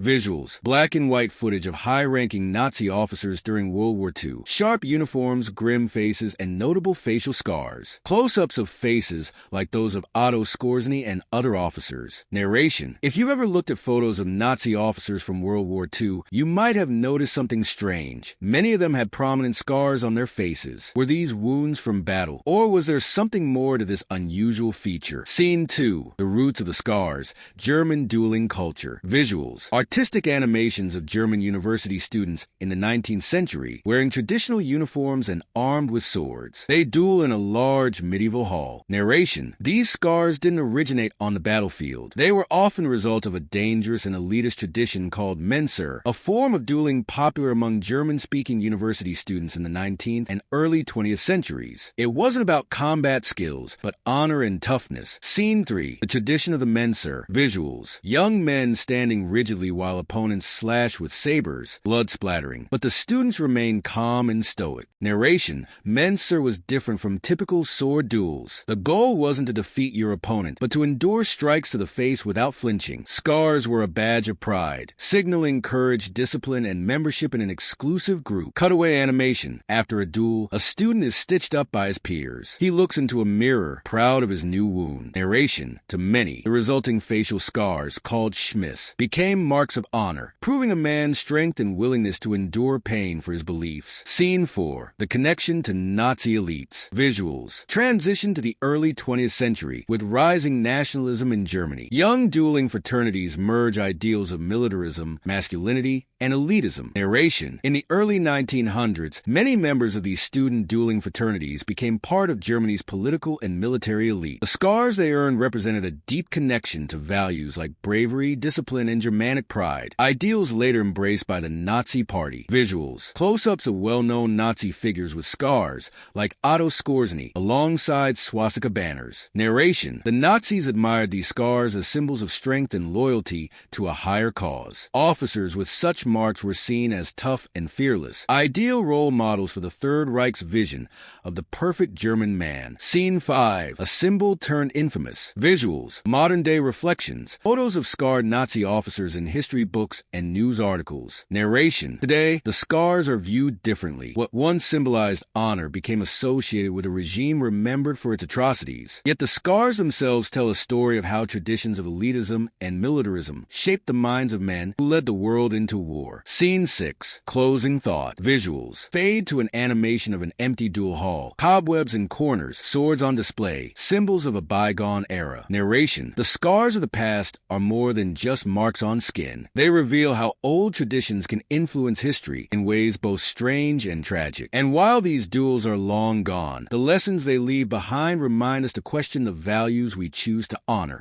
Visuals. Black and white footage of high-ranking Nazi officers during World War II. Sharp uniforms, grim faces, and notable facial scars. Close-ups of faces like those of Otto Skorzeny and other officers. Narration. If you've ever looked at photos of Nazi officers from World War II, you might have noticed something strange. Many of them had prominent scars on their faces. Were these wounds from battle? Or was there something more to this unusual feature? Scene 2. The roots of the scars. German dueling culture. Visuals. Artistic animations of German university students in the 19th century wearing traditional uniforms and armed with swords. They duel in a large medieval hall. Narration. These scars didn't originate on the battlefield. They were often the result of a dangerous and elitist tradition called Menser, a form of dueling popular among German-speaking university students in the 19th and early 20th centuries. It wasn't about combat skills, but honor and toughness. Scene 3. The tradition of the Menser. Visuals. Young men standing rigidly while opponents slash with sabers, blood splattering, but the students remain calm and stoic. Narration. Menser was different from typical sword duels. The goal wasn't to defeat your opponent, but to endure strikes to the face without flinching. Scars were a badge of pride, signaling courage, discipline, and membership in an exclusive group. Cutaway animation. After a duel, a student is stitched up by his peers. He looks into a mirror, proud of his new wound. Narration. To many, the resulting facial scars, called Schmiss, became marks of honor, proving a man's strength and willingness to endure pain for his beliefs. Scene 4. The connection to Nazi elites. Visuals. Transition to the early 20th century with rising nationalism in Germany. Young dueling fraternities merge ideals of militarism, masculinity, and elitism. Narration. In the early 1900s, many members of these student dueling fraternities became part of Germany's political and military elite. The scars they earned represented a deep connection to values like bravery, discipline, and Germanic pride, ideals later embraced by the Nazi Party. Visuals. Close-ups of well-known Nazi figures with scars, like Otto Skorzeny, alongside swastika banners. Narration. The Nazis admired these scars as symbols of strength and loyalty to a higher cause. Officers with such marks were seen as tough and fearless, ideal role models for the Third Reich's vision of the perfect German man. Scene 5. A symbol turned infamous. Visuals. Modern-day reflections. Photos of scarred Nazi officers in history books and news articles. Narration. Today, the scars are viewed differently. What once symbolized honor became associated with a regime remembered for its atrocities. Yet the scars themselves tell a story of how traditions of elitism and militarism shaped the minds of men who led the world into war. Scene 6. Closing thought. Visuals. Fade to an animation of an empty duel hall. Cobwebs in corners, swords on display, symbols of a bygone era. Narration. The scars of the past are more than just marks on skin. They reveal how old traditions can influence history in ways both strange and tragic. And while these duels are long gone, the lessons they leave behind remind us to question the values we choose to honor.